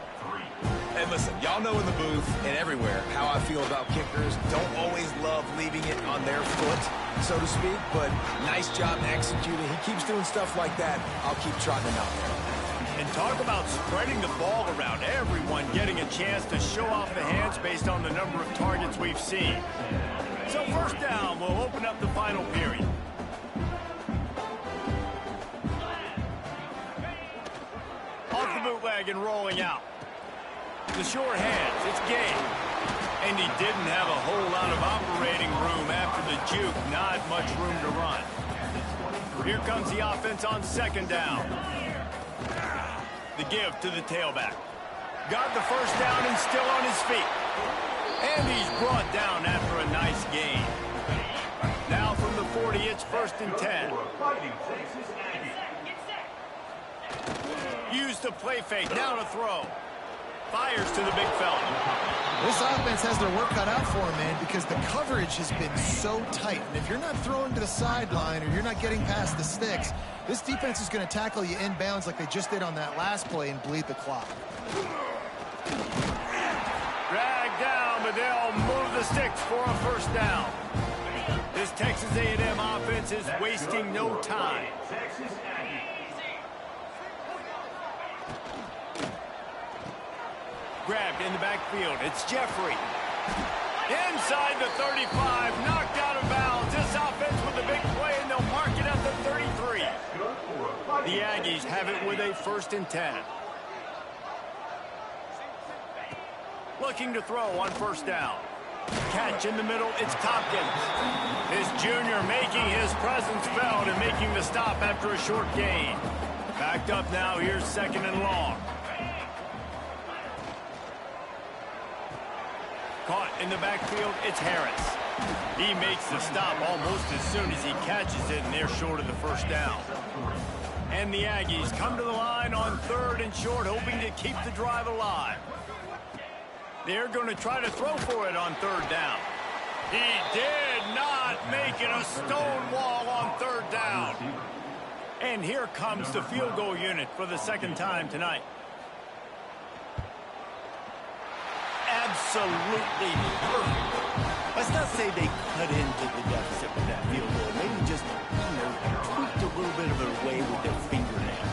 And listen, y'all know in the booth and everywhere how I feel about kickers. Don't always love leaving it on their foot, so to speak, but nice job executing. He keeps doing stuff like that. I'll keep trotting him out there. And talk about spreading the ball around. Everyone getting a chance to show off the hands based on the number of targets we've seen. So first down will open up the final period. Off the bootleg and rolling out. The short hands, it's game. And he didn't have a whole lot of operating room after the juke. Not much room to run. Here comes the offense on second down. The give to the tailback. Got the first down and still on his feet. And he's brought down after a nice gain. Now from the 40, it's 1st and 10. Use the play fake. Now to throw. Fires to the big fella. This offense has their work cut out for them, man, because the coverage has been so tight. And if you're not throwing to the sideline or you're not getting past the sticks, this defense is going to tackle you inbounds like they just did on that last play and bleed the clock. Dragged down, but they'll move the sticks for a first down. This Texas A&M offense is wasting no time. Grabbed in the backfield. It's Jeffrey. Inside the 35, knocked out of bounds. This offense with a big play, and they'll mark it at the 33. The Aggies have it with a 1st and 10. Looking to throw on 1st down. Catch in the middle, it's Tompkins. This junior making his presence felt and making the stop after a short gain. Backed up now, here's 2nd and long. Caught in the backfield, it's Harris. He makes the stop almost as soon as he catches it, and they're short of the 1st down. And the Aggies come to the line on 3rd and short, hoping to keep the drive alive. They're going to try to throw for it on 3rd down. He did not make it a stone wall on 3rd down. And here comes the field goal unit for the 2nd time tonight. Absolutely perfect. Let's not say they cut into the deficit with that field goal. Maybe just, tweaked a little bit of it away with their fingernail.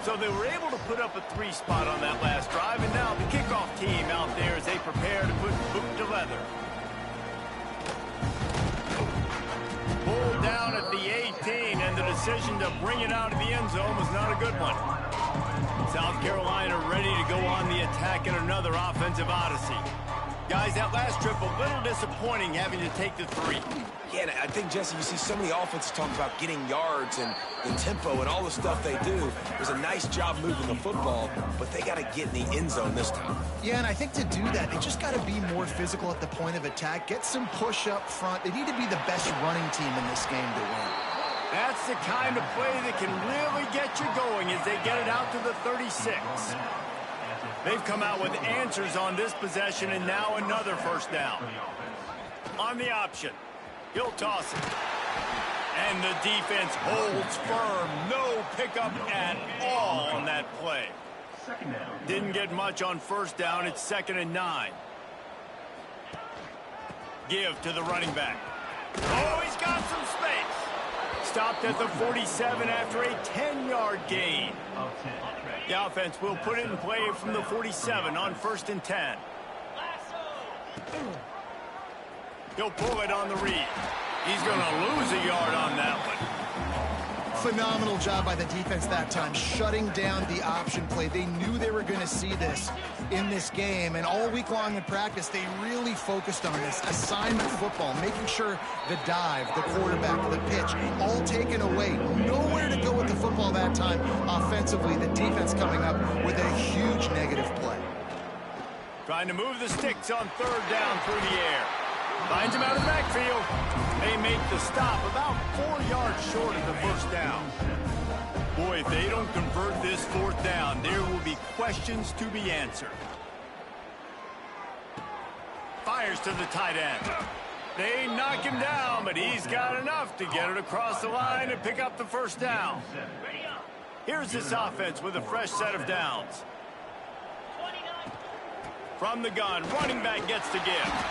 So they were able to put up a 3 spot on that last drive, and now the kickoff team out there as they prepare to put boot to leather. Pulled down at the 18, and the decision to bring it out of the end zone was not a good one. South Carolina ready to go on the attack in another offensive odyssey. Guys, that last trip a little disappointing having to take the 3. Yeah, and I think, Jesse, you see so many offenses talk about getting yards and the tempo and all the stuff they do. It was a nice job moving the football, but they got to get in the end zone this time. Yeah, and I think to do that, they just got to be more physical at the point of attack, get some push up front. They need to be the best running team in this game to win. That's the kind of play that can really get you going as they get it out to the 36. They've come out with answers on this possession, and now another 1st down. On the option, he'll toss it. And the defense holds firm. No pickup at all on that play. Didn't get much on 1st down. It's 2nd and 9. Give to the running back. Oh, he's got some space. Stopped at the 47 after a 10-yard gain. The offense will put it in play from the 47 on 1st and 10. He'll pull it on the read. He's going to lose a yard on that one. Phenomenal job by the defense that time, shutting down the option play. They knew they were going to see this in this game, and all week long in practice, they really focused on this assignment football, making sure the dive, the quarterback, the pitch, all taken away. Nowhere to go with the football that time offensively. The defense coming up with a huge negative play. Trying to move the sticks on 3rd down through the air. Finds him out of the backfield. They make the stop about 4 yards short of the 1st down. Boy, if they don't convert this 4th down, there will be questions to be answered. Fires to the tight end. They knock him down, but he's got enough to get it across the line and pick up the 1st down. Here's this offense with a fresh set of downs. From the gun, running back gets the give.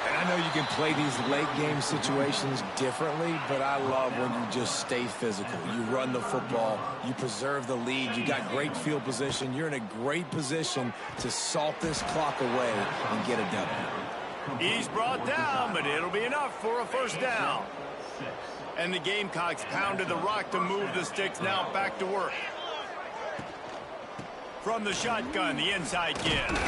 And I know you can play these late game situations differently, but I love when you just stay physical. You run the football, you preserve the lead, you got great field position. You're in a great position to salt this clock away and get a W. He's brought down, but it'll be enough for a 1st down. And the Gamecocks pounded the rock to move the sticks, now back to work. From the shotgun, the inside give.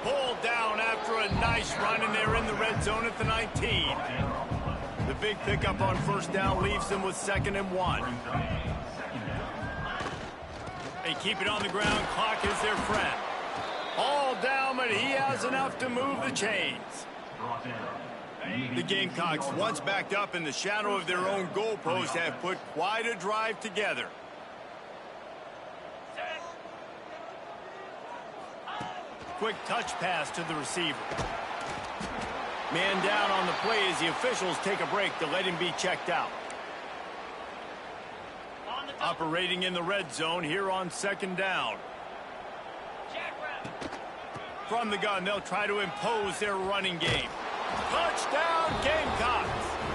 Pulled down after a nice run, and they're in the red zone at the 19. The big pickup on 1st down leaves them with 2nd and 1. They keep it on the ground. Clock is their friend. All down, but he has enough to move the chains. The Gamecocks, once backed up in the shadow of their own goalpost, have put quite a drive together. Quick touch pass to the receiver. Man down on the play as the officials take a break to let him be checked out. Operating in the red zone here on second down. From the gun, they'll try to impose their running game. Touchdown, Gamecocks!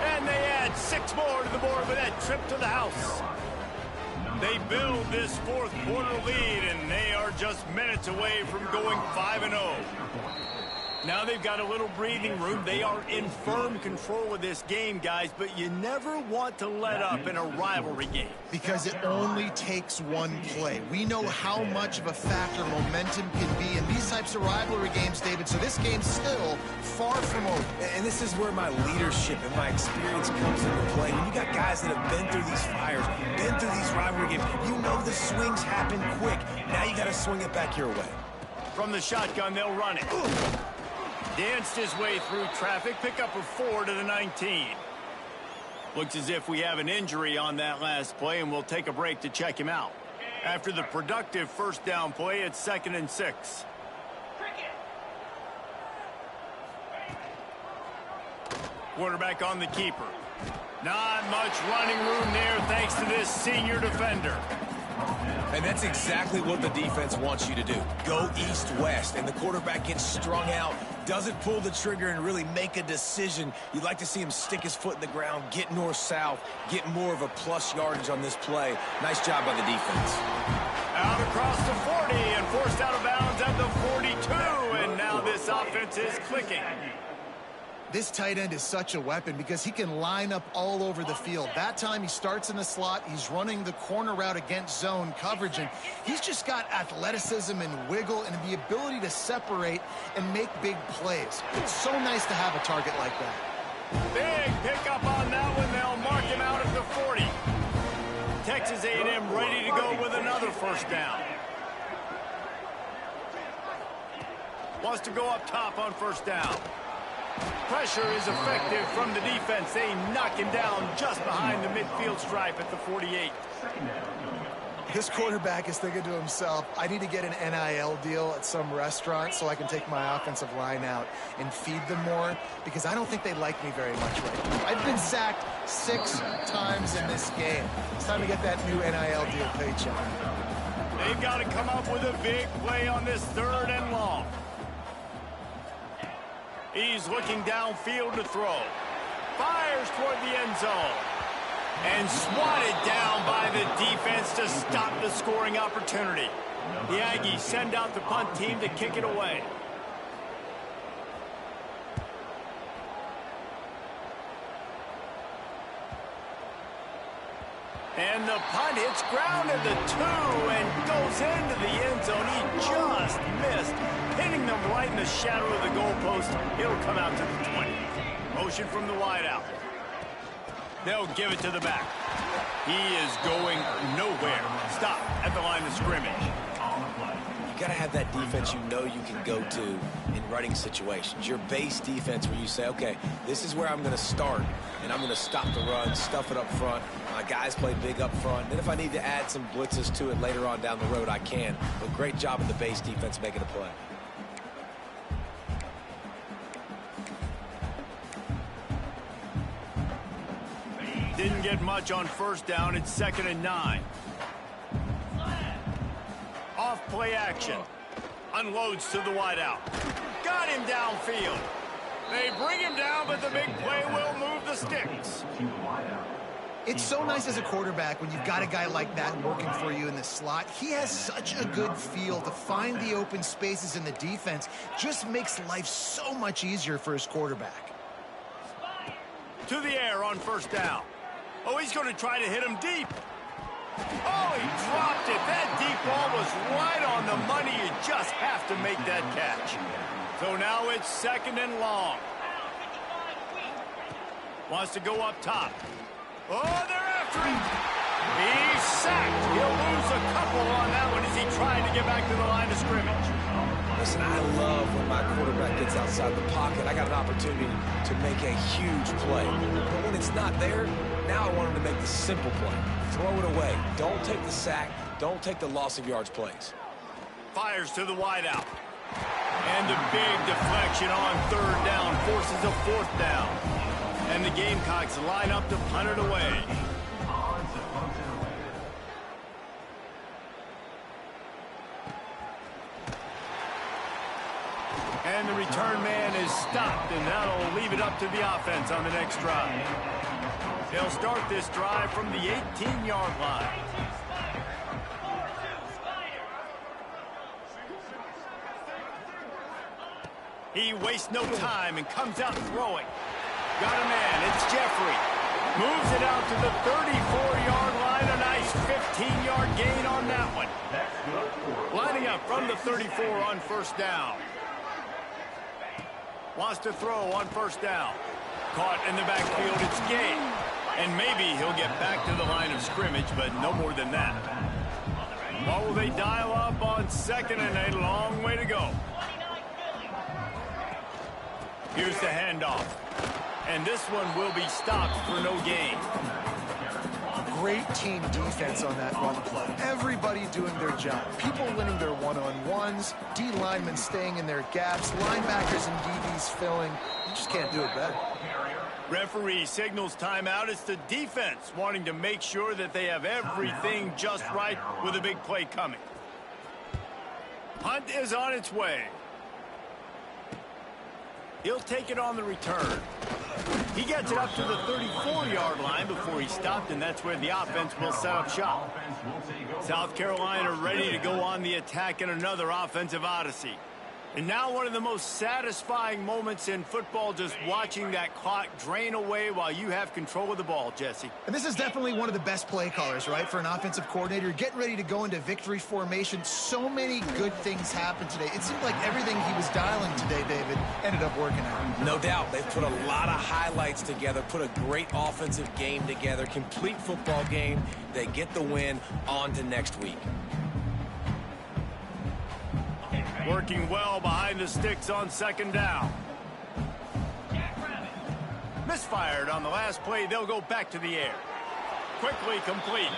And they add 6 more to the board with that trip to the house. They build this fourth quarter lead, and they are just minutes away from going 5-0. Now they've got a little breathing room. They are in firm control of this game, guys, but you never want to let up in a rivalry game. Because it only takes one play. We know how much of a factor momentum can be in these types of rivalry games, David, so this game's still far from over. And this is where my leadership and my experience comes into play. When you got guys that have been through these fires, been through these rivalry games, you know the swings happen quick. Now you got to swing it back your way. From the shotgun, they'll run it. Danced his way through traffic, pick up a 4 to the 19. Looks as if we have an injury on that last play, and we'll take a break to check him out. After the productive first down play, it's 2nd and 6. Quarterback on the keeper. Not much running room there thanks to this senior defender. And that's exactly what the defense wants you to do. Go east-west, and the quarterback gets strung out, doesn't pull the trigger and really make a decision. You'd like to see him stick his foot in the ground, get north-south, get more of a plus yardage on this play. Nice job by the defense. Out across the 40 and forced out of bounds at the 42, and now this offense is clicking. This tight end is such a weapon because he can line up all over the field. That time he starts in the slot, he's running the corner route against zone coverage, and he's just got athleticism and wiggle and the ability to separate and make big plays. It's so nice to have a target like that. Big pickup on that one. They'll mark him out at the 40. Texas A&M ready to go with another first down. Wants to go up top on first down. Pressure is effective from the defense. They knock him down just behind the midfield stripe at the 48. This quarterback is thinking to himself, I need to get an NIL deal at some restaurant so I can take my offensive line out and feed them more, because I don't think they like me very much right now. I've been sacked 6 times in this game. It's time to get that new NIL deal paycheck. They've got to come up with a big play on this 3rd and long. He's looking downfield to throw. Fires toward the end zone. And swatted down by the defense to stop the scoring opportunity. The Aggies send out the punt team to kick it away. And the punt hits ground at the 2 and goes into the end zone. He just missed, hitting them right in the shadow of the goalpost. It'll come out to the 20. Motion from the wideout. They'll give it to the back. He is going nowhere. Stop at the line of scrimmage. You got to have that defense you know you can go to in running situations. Your base defense where you say, okay, this is where I'm going to start, and I'm going to stop the run, stuff it up front. My guys play big up front. Then if I need to add some blitzes to it later on down the road, I can. But great job of the base defense making a play. Didn't get much on first down. It's 2nd and 9. Off play action. Unloads to the wideout. Got him downfield. They bring him down, but the big play will move the sticks. It's so nice as a quarterback when you've got a guy like that working for you in the slot. He has such a good feel to find the open spaces in the defense. Just makes life so much easier for his quarterback. To the air on first down. Oh, he's going to try to hit him deep. Oh, he dropped it. That deep ball was right on the money. You just have to make that catch. So now it's 2nd and long. Wants to go up top. Oh, they're after him. He's sacked. He'll lose a couple on that one as he tried to get back to the line of scrimmage. Listen, I love when my quarterback gets outside the pocket. I got an opportunity to make a huge play. But when it's not there, now I want him to make the simple play. Throw it away. Don't take the sack. Don't take the loss of yards plays. Fires to the wideout. And a big deflection on third down forces a fourth down. And the Gamecocks line up to punt it away. And the return man is stopped, and that'll leave it up to the offense on the next drive. They'll start this drive from the 18-yard line. He wastes no time and comes out throwing. Got a man. It's Jeffrey. Moves it out to the 34-yard line. A nice 15-yard gain on that one. Lining up from the 34 on first down. Wants to throw on first down. Caught in the backfield. It's Gay. And maybe he'll get back to the line of scrimmage, but no more than that. What will they dial up on second and a long way to go? Here's the handoff. And this one will be stopped for no gain. Great team defense on that run play. Everybody doing their job. People winning their one-on-ones, D linemen staying in their gaps, linebackers and DBs filling. You just can't do it better. Referee signals timeout. It's the defense wanting to make sure that they have everything just right with a big play coming. Punt is on its way. He'll take it on the return. He gets it up to the 34-yard line before he stopped, and that's where the offense will set up shop. South Carolina ready to go on the attack in another offensive odyssey. And now one of the most satisfying moments in football, just watching that clock drain away while you have control of the ball, Jesse. And this is definitely one of the best play callers, right, for an offensive coordinator. Getting ready to go into victory formation. So many good things happened today. It seemed like everything he was dialing today, David, ended up working out. No doubt. They've put a lot of highlights together, put a great offensive game together, complete football game. They get the win. On to next week. Working well behind the sticks on second down. Misfired on the last play. They'll go back to the air. Quickly complete.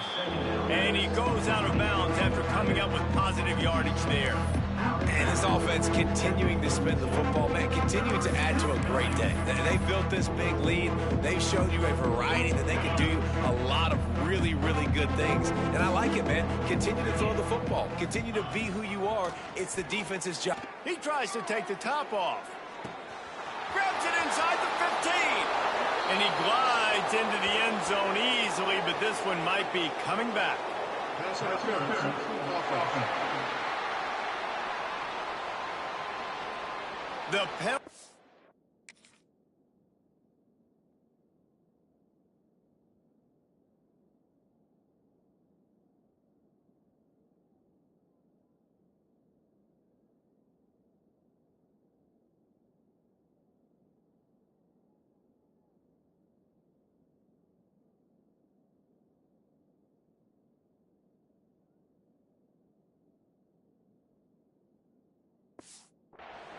And he goes out of bounds after coming up with positive yardage there. And this offense continuing to spin the football, man, continuing to add to a great day. They built this big lead. They've shown you a variety that they can do a lot of really, really good things. And I like it, man. Continue to throw the football. Continue to be who you are. It's the defense's job. He tries to take the top off. Grabs it inside the 15. And he glides into the end zone easily, but this one might be coming back. The penalty.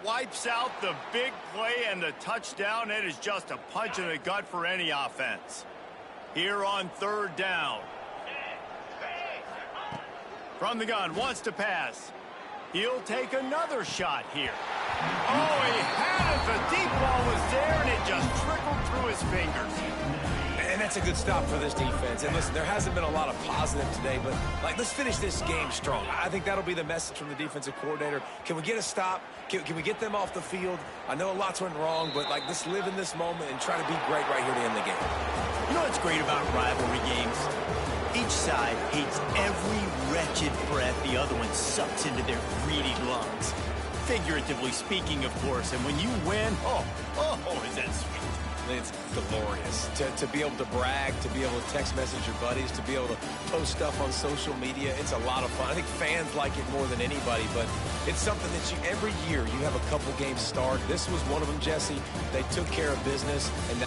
Wipes out the big play and the touchdown. It is just a punch in the gut for any offense. Here on third down. From the gun, wants to pass. He'll take another shot here. Oh, he had it. The deep ball was there, and it just trickled through his fingers. And that's a good stop for this defense. And listen, there hasn't been a lot of positive today, but let's finish this game strong. I think that'll be the message from the defensive coordinator. Can we get a stop? Can we get them off the field? I know lots went wrong, but let's live in this moment and try to be great right here to end the game. You know what's great about rivalry games? Each side hates every wretched breath the other one sucks into their greedy lungs. Figuratively speaking, of course. And when you win, oh, is that sweet. It's glorious to be able to brag, to be able to text message your buddies, to be able to post stuff on social media. It's a lot of fun. I think fans like it more than anybody, but it's something that every year you have a couple games start. This was one of them, Jesse. They took care of business, and